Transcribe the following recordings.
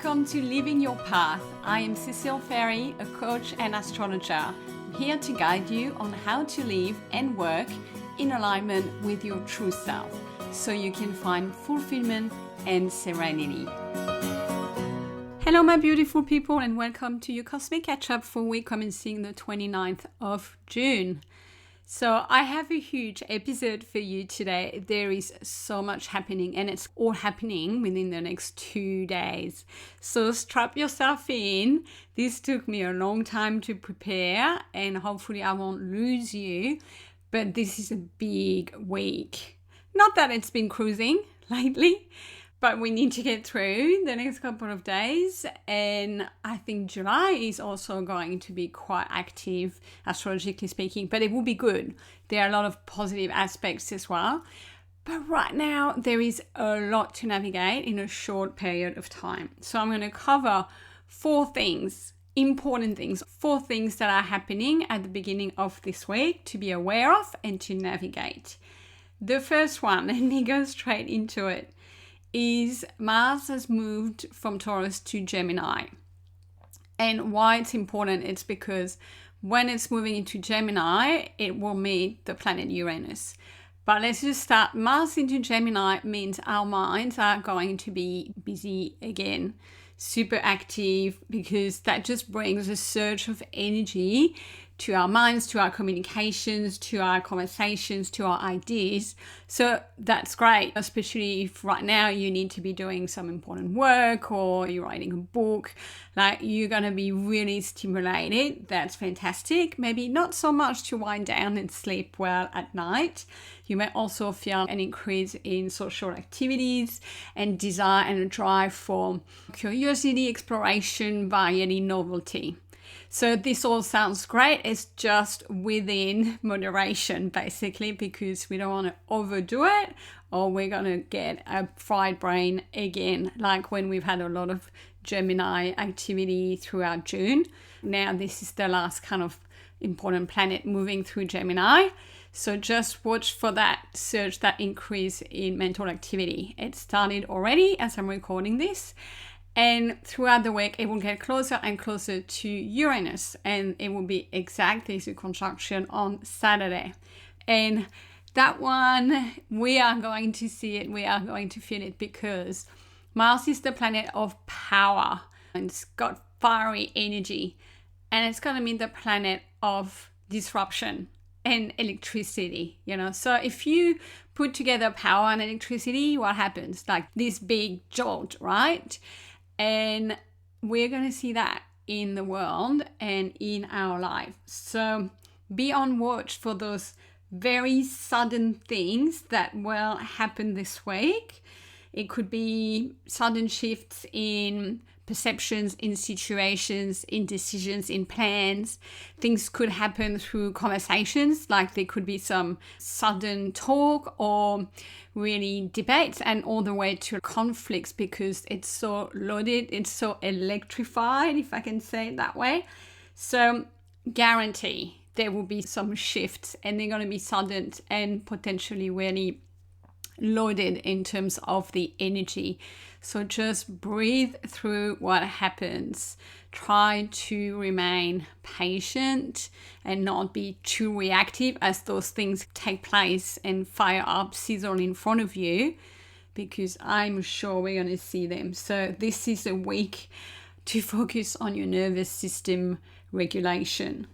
Welcome to Living Your Path. I am Cecile Ferry, a coach and astrologer. I'm here to guide you on how to live and work in alignment with your true self so you can find fulfillment and serenity. Hello, my beautiful people, and welcome to your Cosmic Catch-Up for week commencing the 29th of June. So I have a huge episode for you today. There is so much happening, and it's all happening within the next 2 days. So strap yourself in. This took me a long time to prepare, and hopefully I won't lose you. But this is a big week. Not that it's been cruising lately, but we need to get through the next couple of days. And I think July is also going to be quite active, astrologically speaking, but it will be good. There are a lot of positive aspects as well. But right now, there is a lot to navigate in a short period of time. So I'm going to cover 4 things, important things, 4 things that are happening at the beginning of this week to be aware of and to navigate. The first one, let me go straight into it, is Mars has moved from Taurus to Gemini. And why it's important, it's because when it's moving into Gemini, it will meet the planet Uranus. But let's just start. Mars into Gemini means our minds are going to be busy again, super active, because that just brings a surge of energy to our minds, to our communications, to our conversations, to our ideas. So that's great, especially if right now you need to be doing some important work or you're writing a book, like you're going to be really stimulated. That's fantastic. Maybe not so much to wind down and sleep well at night. You may also feel an increase in social activities and desire and a drive for curiosity, exploration, variety, novelty. So this all sounds great. It's just within moderation, basically, because we don't want to overdo it or we're going to get a fried brain again, like when we've had a lot of Gemini activity throughout June. Now this is the last kind of important planet moving through Gemini. So just watch for that surge, that increase in mental activity. It started already as I'm recording this. And throughout the week, it will get closer and closer to Uranus, and it will be exactly the conjunction on Saturday. And that one, we are going to see it, we are going to feel it, because Mars is the planet of power, and it's got fiery energy, and it's going to be the planet of disruption and electricity, So if you put together power and electricity, what happens? Like this big jolt, right? And we're going to see that in the world and in our life. So be on watch for those very sudden things that will happen this week. It could be sudden shifts in perceptions, in situations, in decisions, in plans. Things could happen through conversations, like there could be some sudden talk or really debates, and all the way to conflicts, because it's so loaded, it's so electrified, if I can say it that way. So guarantee there will be some shifts, and they're going to be sudden and potentially really loaded in terms of the energy. So just breathe through what happens. Try to remain patient and not be too reactive as those things take place and fire up, sizzle in front of you, because I'm sure we're going to see them. So this is a week to focus on your nervous system regulation.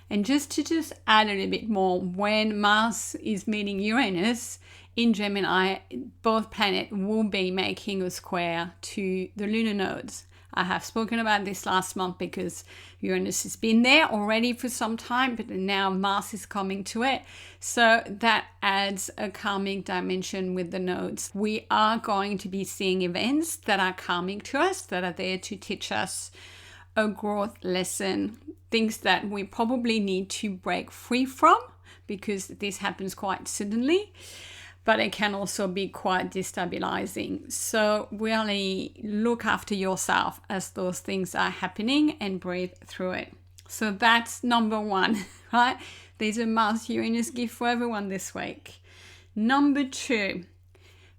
And just to add a little bit more, when Mars is meeting Uranus in Gemini, both planets will be making a square to the lunar nodes. I have spoken about this last month because Uranus has been there already for some time, but now Mars is coming to it. So that adds a karmic dimension with the nodes. We are going to be seeing events that are karmic to us, that are there to teach us a growth lesson, things that we probably need to break free from, because this happens quite suddenly. But it can also be quite destabilizing. So really look after yourself as those things are happening and breathe through it. So that's number 1, right? There's a Mars-Uranus gift for everyone this week. Number 2,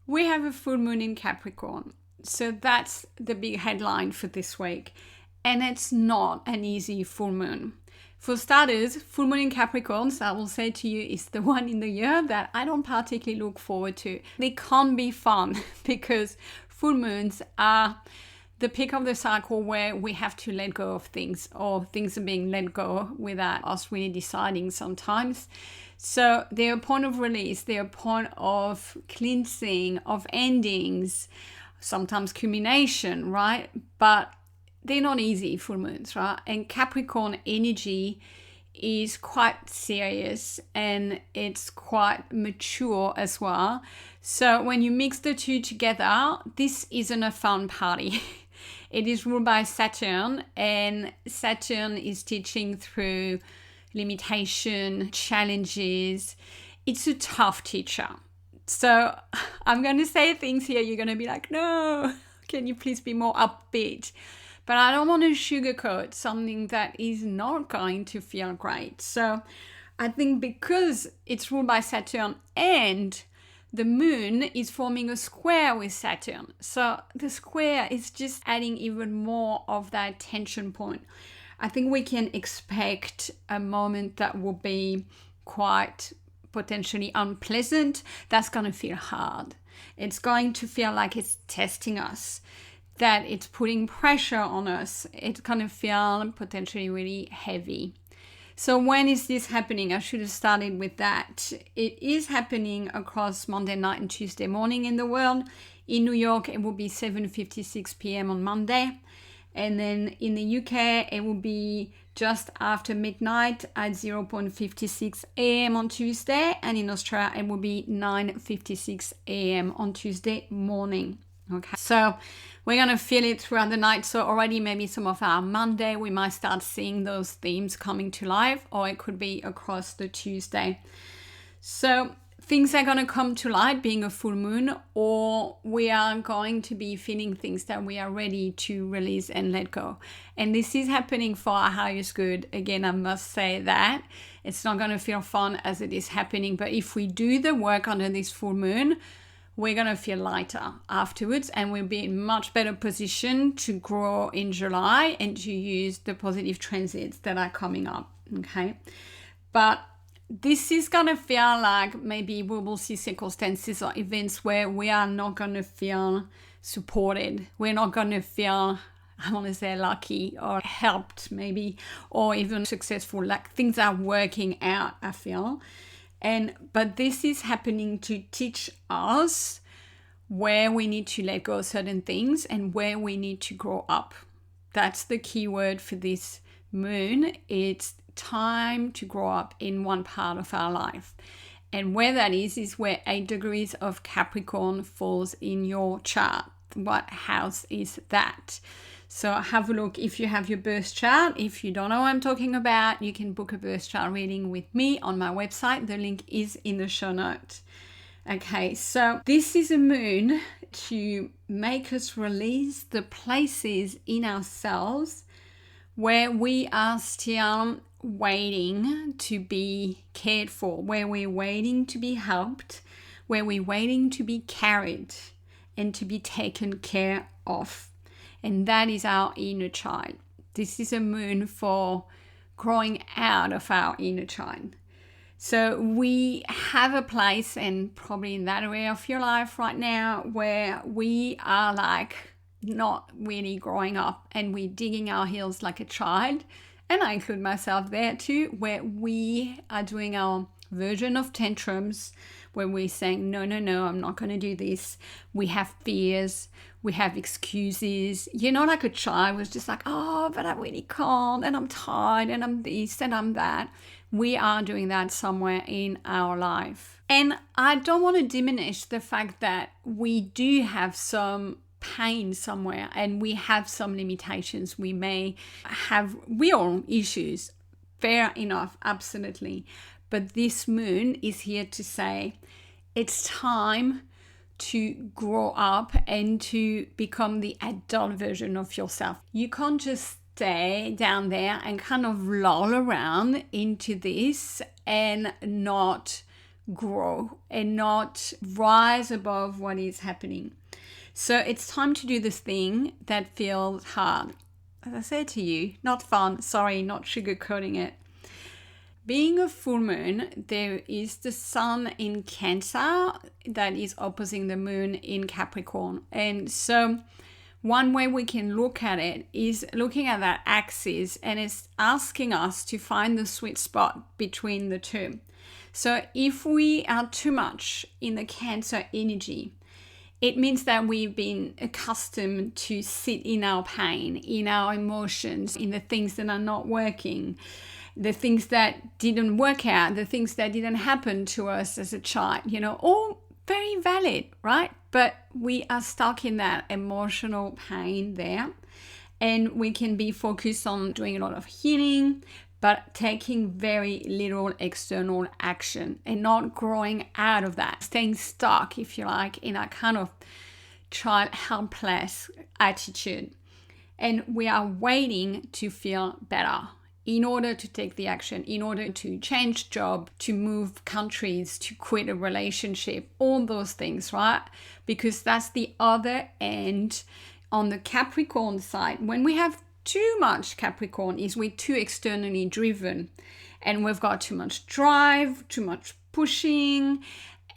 we have a full moon in Capricorn. So that's the big headline for this week. And it's not an easy full moon. For starters, full moon in Capricorns, I will say to you, is the one in the year that I don't particularly look forward to. They can't be fun because full moons are the peak of the cycle where we have to let go of things, or things are being let go without us really deciding sometimes. So they're a point of release, they're a point of cleansing, of endings, sometimes culmination, right? But they're not easy, full moons, right? And Capricorn energy is quite serious and it's quite mature as well. So when you mix the two together, this isn't a fun party. It is ruled by Saturn, and Saturn is teaching through limitation, challenges. It's a tough teacher. So I'm going to say things here, you're going to be like, no, can you please be more upbeat? But I don't want to sugarcoat something that is not going to feel great. So I think because it's ruled by Saturn and the moon is forming a square with Saturn, so the square is just adding even more of that tension point. I think we can expect a moment that will be quite potentially unpleasant. That's going to feel hard. It's going to feel like it's testing us, that it's putting pressure on us. It's going to feel potentially really heavy. So when is this happening? I should have started with that. It is happening across Monday night and Tuesday morning in the world. In New York, it will be 7:56 p.m. on Monday. And then in the UK, it will be just after midnight at 0:56 a.m. on Tuesday. And in Australia, it will be 9:56 a.m. on Tuesday morning. Okay, so we're going to feel it throughout the night. So already maybe some of our Monday, we might start seeing those themes coming to life, or it could be across the Tuesday. So things are going to come to light being a full moon, or we are going to be feeling things that we are ready to release and let go. And this is happening for our highest good. Again, I must say that it's not going to feel fun as it is happening. But if we do the work under this full moon, we're going to feel lighter afterwards, and we'll be in much better position to grow in July and to use the positive transits that are coming up. Okay. But this is going to feel like maybe we will see circumstances or events where we are not going to feel supported. We're not going to feel, I want to say, lucky or helped maybe, or even successful. Like things are working out, I feel. But this is happening to teach us where we need to let go of certain things and where we need to grow up. That's the key word for this moon. It's time to grow up in one part of our life. And where that is where 8 degrees of Capricorn falls in your chart. What house is that? So have a look if you have your birth chart. If you don't know what I'm talking about, you can book a birth chart reading with me on my website. The link is in the show notes. Okay, so this is a moon to make us release the places in ourselves where we are still waiting to be cared for, where we're waiting to be helped, where we're waiting to be carried and to be taken care of. And that is our inner child. This is a moon for growing out of our inner child. So we have a place, and probably in that area of your life right now, where we are like not really growing up and we're digging our heels like a child. And I include myself there too, where we are doing our version of tantrums, where we're saying, no, I'm not going to do this. We have fears, we have excuses. You're not like a child who's just like, oh, but I really can't, and I'm tired, and I'm this, and I'm that. We are doing that somewhere in our life. And I don't want to diminish the fact that we do have some pain somewhere and we have some limitations. We may have real issues. Fair enough, absolutely. But this moon is here to say it's time to grow up and to become the adult version of yourself. You can't just stay down there and kind of loll around into this and not grow and not rise above what is happening. So it's time to do this thing that feels hard. As I said to you, not fun. Sorry, not sugarcoating it. Being a full moon, there is the sun in Cancer that is opposing the moon in Capricorn. And so one way we can look at it is looking at that axis, and it's asking us to find the sweet spot between the two. So if we are too much in the Cancer energy, it means that we've been accustomed to sit in our pain, in our emotions, in the things that are not working, the things that didn't work out, the things that didn't happen to us as a child, all very valid, right? But we are stuck in that emotional pain there. And we can be focused on doing a lot of healing, but taking very little external action and not growing out of that, staying stuck, if you like, in a kind of child helpless attitude. And we are waiting to feel better in order to take the action, in order to change job, to move countries, to quit a relationship, all those things, right? Because that's the other end on the Capricorn side. When we have too much Capricorn, is we're too externally driven and we've got too much drive, too much pushing,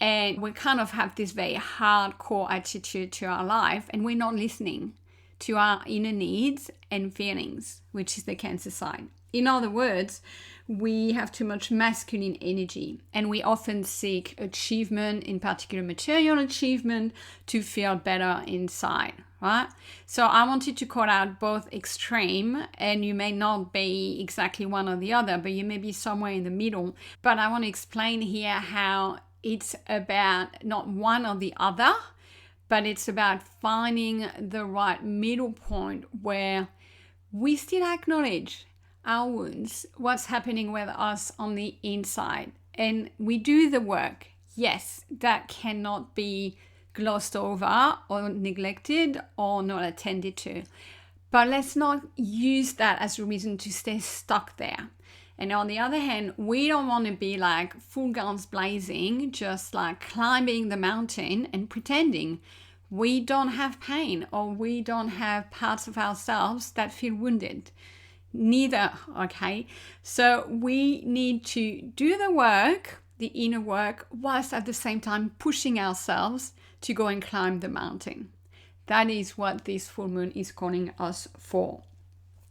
and we kind of have this very hardcore attitude to our life, and we're not listening to our inner needs and feelings, which is the Cancer side. In other words, we have too much masculine energy, and we often seek achievement, in particular material achievement, to feel better inside, right? So I wanted to call out both extreme, and you may not be exactly one or the other, but you may be somewhere in the middle. But I want to explain here how it's about not one or the other, but it's about finding the right middle point where we still acknowledge our wounds, what's happening with us on the inside, and we do the work. Yes, that cannot be glossed over or neglected or not attended to, but let's not use that as a reason to stay stuck there. And on the other hand, we don't want to be like full guns blazing, just like climbing the mountain and pretending we don't have pain or we don't have parts of ourselves that feel wounded. Neither, okay? So we need to do the work, the inner work, whilst at the same time pushing ourselves to go and climb the mountain. That is what this full moon is calling us for.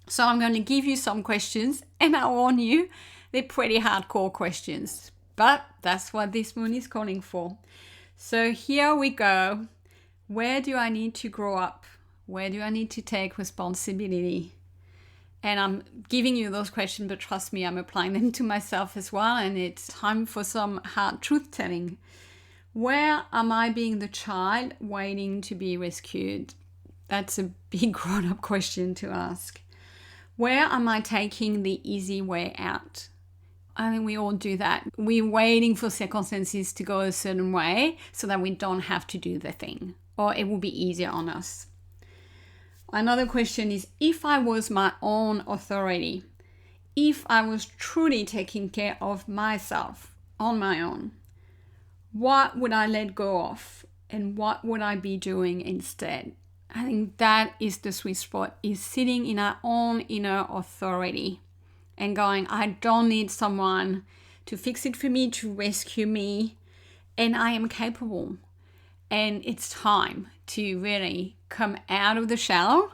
So I'm going to give you some questions, and I warn you, they're pretty hardcore questions, but that's what this moon is calling for. So here we go. Where do I need to grow up? Where do I need to take responsibility? And I'm giving you those questions, but trust me, I'm applying them to myself as well. And it's time for some hard truth telling. Where am I being the child waiting to be rescued? That's a big grown-up question to ask. Where am I taking the easy way out? I think we all do that. We're waiting for circumstances to go a certain way so that we don't have to do the thing, or it will be easier on us. Another question is, if I was my own authority, if I was truly taking care of myself on my own, what would I let go of and what would I be doing instead? I think that is the sweet spot, is sitting in our own inner authority and going, I don't need someone to fix it for me, to rescue me, and I am capable. And it's time to really come out of the shell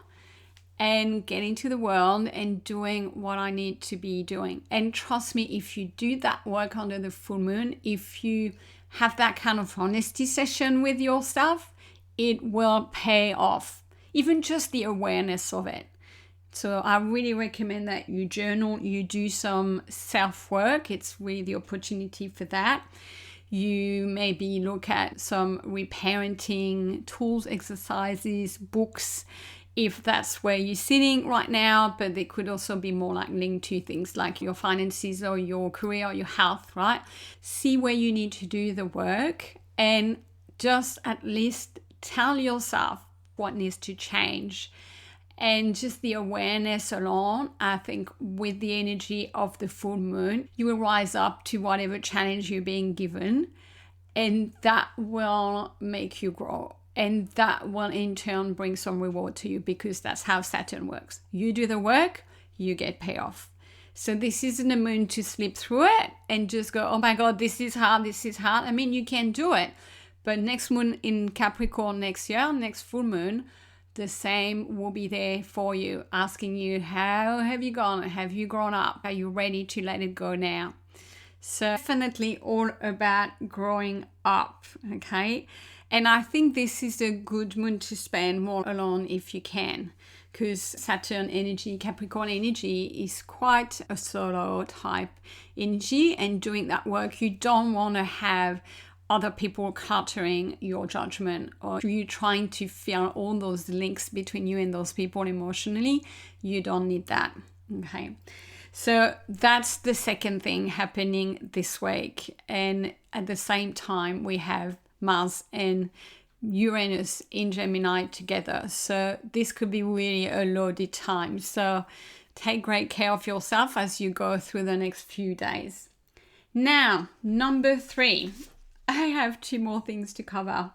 and get into the world and doing what I need to be doing. And trust me, if you do that work under the full moon, if you have that kind of honesty session with yourself, it will pay off, even just the awareness of it. So I really recommend that you journal, you do some self-work. It's really the opportunity for that. You maybe look at some reparenting tools, exercises, books, if that's where you're sitting right now, but they could also be more like linked to things like your finances or your career or your health, right? See where you need to do the work and just at least tell yourself what needs to change. And just the awareness alone, I think with the energy of the full moon, you will rise up to whatever challenge you're being given, and that will make you grow And that will in turn bring some reward to you, because that's how Saturn works. You do the work, you get payoff. So this isn't a moon to slip through it and just go, oh my God, this is hard, this is hard. I mean, you can do it. But next moon in Capricorn next year, next full moon, the same will be there for you, asking you, how have you gone? Have you grown up? Are you ready to let it go now? So definitely all about growing up, okay? And I think this is a good moon to spend more alone if you can, because Saturn energy, Capricorn energy is quite a solo type energy, and doing that work, you don't want to have other people cluttering your judgment, or you trying to feel all those links between you and those people emotionally. You don't need that, okay? So that's the second thing happening this week. And at the same time, we have Mars and Uranus in Gemini together. So this could be really a loaded time. So take great care of yourself as you go through the next few days. Now, number 3. I have 2 more things to cover.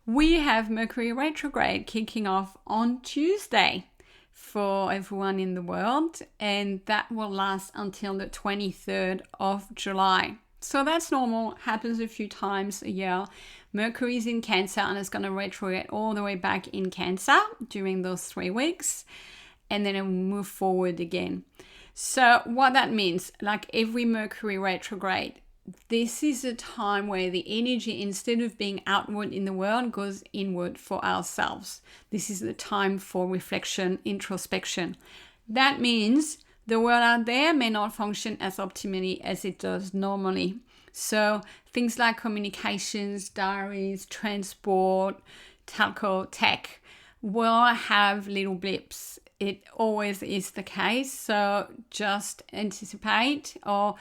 We have Mercury retrograde kicking off on Tuesday for everyone in the world, and that will last until the 23rd of July. So that's normal, happens a few times a year. Mercury is in Cancer and it's going to retrograde all the way back in Cancer during those 3 weeks, and then it will move forward again. So what that means, like every Mercury retrograde, this is a time where the energy, instead of being outward in the world, goes inward for ourselves. This is the time for reflection, introspection. That means the world out there may not function as optimally as it does normally. So things like communications, diaries, transport, telco, tech will have little blips. It always is the case. So just anticipate, or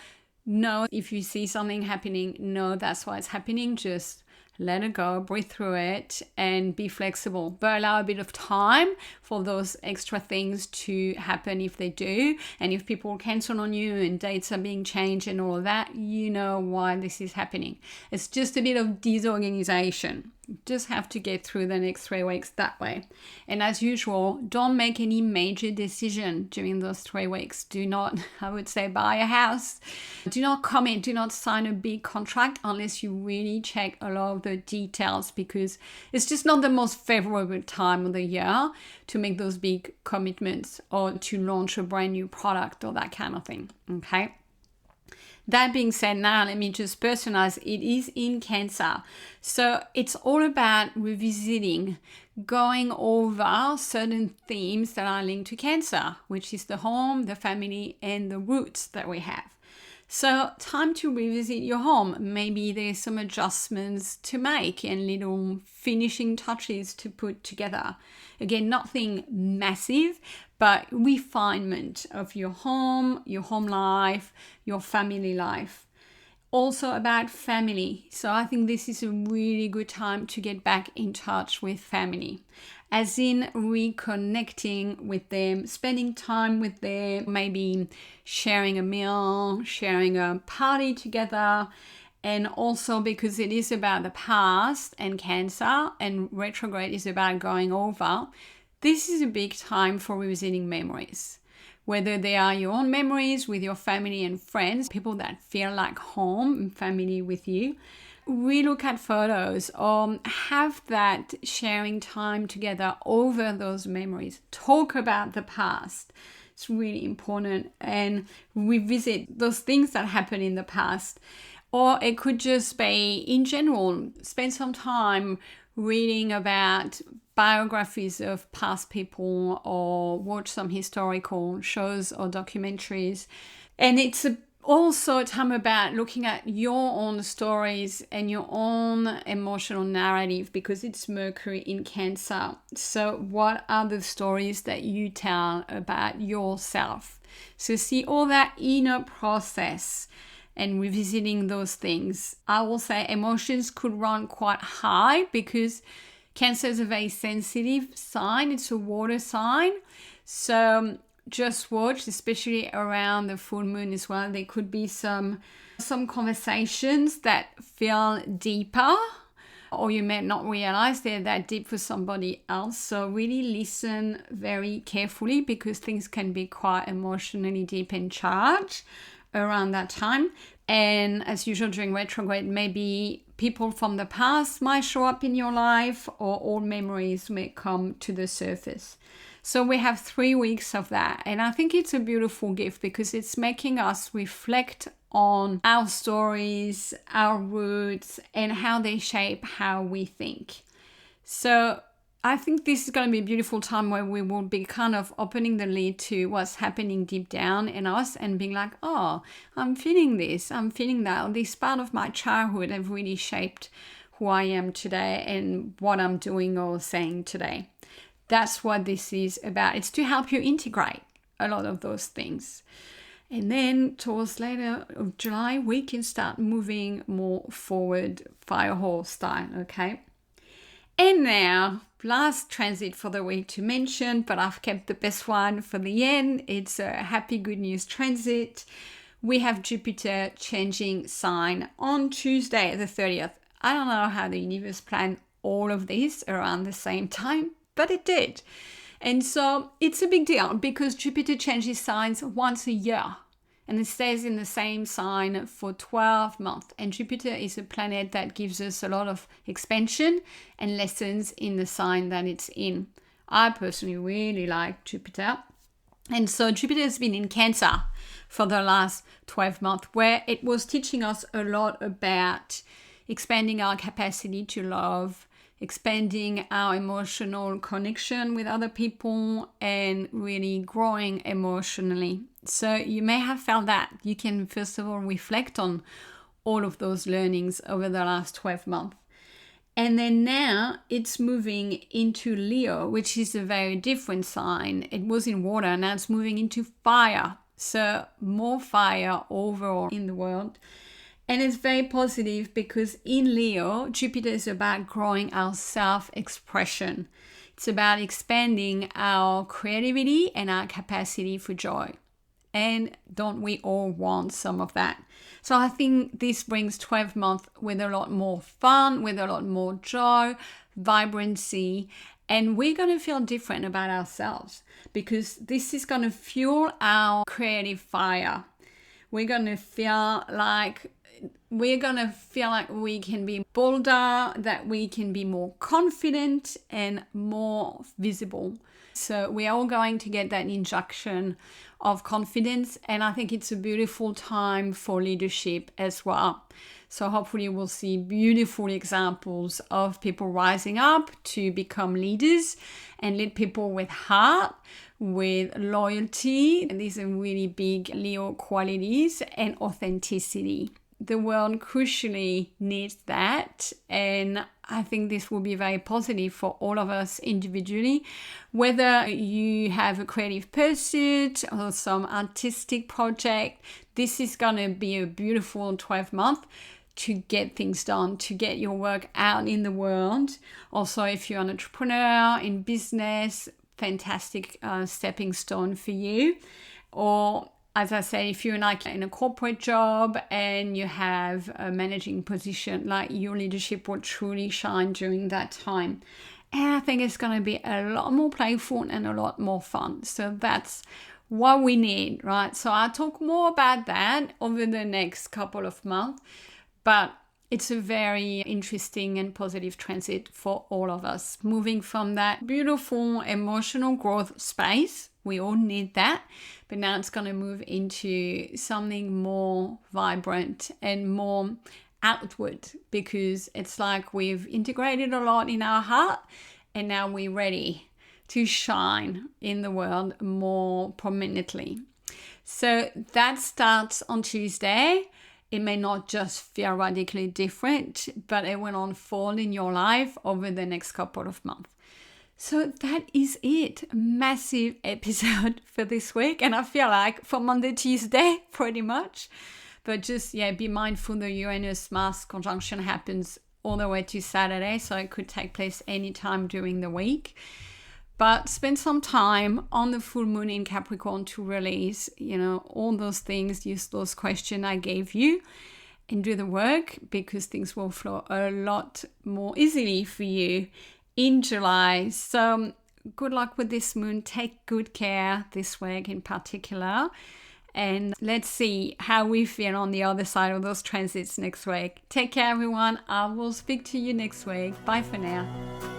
know if you see something happening, know that's why it's happening. Just let it go, breathe through it, and be flexible. But allow a bit of time for those extra things to happen if they do. And if people cancel on you and dates are being changed and all of that, you know why this is happening. It's just a bit of disorganization. Just have to get through the next 3 weeks that way. And as usual, don't make any major decision during those 3 weeks. Do not, I would say, buy a house. Do not commit, do not sign a big contract unless you really check a lot of the details, because it's just not the most favorable time of the year to make those big commitments or to launch a brand new product or that kind of thing, okay? That being said, now let me just personalize. It is in Cancer. So it's all about revisiting, going over certain themes that are linked to Cancer, which is the home, the family, and the roots that we have. So time to revisit your home. Maybe there's some adjustments to make and little finishing touches to put together. Again, nothing massive, but refinement of your home life, your family life. Also about family. So I think this is a really good time to get back in touch with family, as in reconnecting with them, spending time with them, maybe sharing a meal, sharing a party together. And also because it is about the past and Cancer, and retrograde is about going over, this is a big time for revisiting memories. Whether they are your own memories with your family and friends, people that feel like home and family with you, relook at photos or have that sharing time together over those memories. Talk about the past. It's really important, and revisit those things that happened in the past. Or it could just be, in general, spend some time reading about biographies of past people, or watch some historical shows or documentaries. And it's also a time about looking at your own stories and your own emotional narrative, because it's Mercury in Cancer. So what are the stories that you tell about yourself? So see all that inner process and revisiting those things. I will say emotions could run quite high, because Cancer is a very sensitive sign. It's a water sign. So just watch, especially around the full moon as well. There could be some conversations that feel deeper, or you may not realize they're that deep for somebody else. So really listen very carefully, because things can be quite emotionally deep and charged around that time. And as usual during retrograde, maybe people from the past might show up in your life, or old memories may come to the surface. So we have 3 weeks of that. And I think it's a beautiful gift, because it's making us reflect on our stories, our roots, and how they shape how we think. So I think this is going to be a beautiful time where we will be kind of opening the lid to what's happening deep down in us, and being like, oh, I'm feeling this, I'm feeling that. This part of my childhood have really shaped who I am today and what I'm doing or saying today. That's what this is about. It's to help you integrate a lot of those things. And then towards later of July, we can start moving more forward, fire horse style, okay? And now, last transit for the week to mention, but I've kept the best one for the end. It's a happy good news transit. We have Jupiter changing sign on Tuesday, the 30th. I don't know how the universe planned all of this around the same time, but it did. And so it's a big deal, because Jupiter changes signs once a year. And it stays in the same sign for 12 months. And Jupiter is a planet that gives us a lot of expansion and lessons in the sign that it's in. I personally really like Jupiter. And so Jupiter has been in Cancer for the last 12 months, where it was teaching us a lot about expanding our capacity to love, expanding our emotional connection with other people, and really growing emotionally. So you may have felt that. You can first of all reflect on all of those learnings over the last 12 months. And then now it's moving into Leo, which is a very different sign. It was in water, now it's moving into fire. So more fire overall in the world. And it's very positive, because in Leo, Jupiter is about growing our self-expression. It's about expanding our creativity and our capacity for joy. And don't we all want some of that? So I think this brings 12 months with a lot more fun, with a lot more joy, vibrancy, and we're going to feel different about ourselves, because this is going to fuel our creative fire. We're going to feel like we can be bolder, that we can be more confident and more visible. So we are all going to get that injection of confidence, and I think it's a beautiful time for leadership as well. So hopefully we'll see beautiful examples of people rising up to become leaders and lead people with heart, with loyalty. And these are really big Leo qualities, and authenticity. The world crucially needs that, and I think this will be very positive for all of us individually, whether you have a creative pursuit or some artistic project. This is going to be a beautiful 12 months to get things done, to get your work out in the world. Also, if you're an entrepreneur in business, fantastic stepping stone for you. Or as I said, if you're like in a corporate job and you have a managing position, like your leadership will truly shine during that time. And I think it's going to be a lot more playful and a lot more fun. So that's what we need, right? So I'll talk more about that over the next couple of months. But it's a very interesting and positive transit for all of us. Moving from that beautiful emotional growth space, we all need that. But now it's going to move into something more vibrant and more outward, because it's like we've integrated a lot in our heart and now we're ready to shine in the world more prominently. So that starts on Tuesday. It may not just feel radically different, but it will unfold in your life over the next couple of months. So that is it. Massive episode for this week. And I feel like for Monday, Tuesday, pretty much. But just, be mindful the Uranus-Mars conjunction happens all the way to Saturday. So it could take place anytime during the week. But spend some time on the full moon in Capricorn to release, all those things, use those questions I gave you. and do the work, because things will flow a lot more easily for you in July. So good luck with this moon. Take good care this week in particular. And let's see how we feel on the other side of those transits next week. Take care, everyone. I will speak to you next week. Bye for now.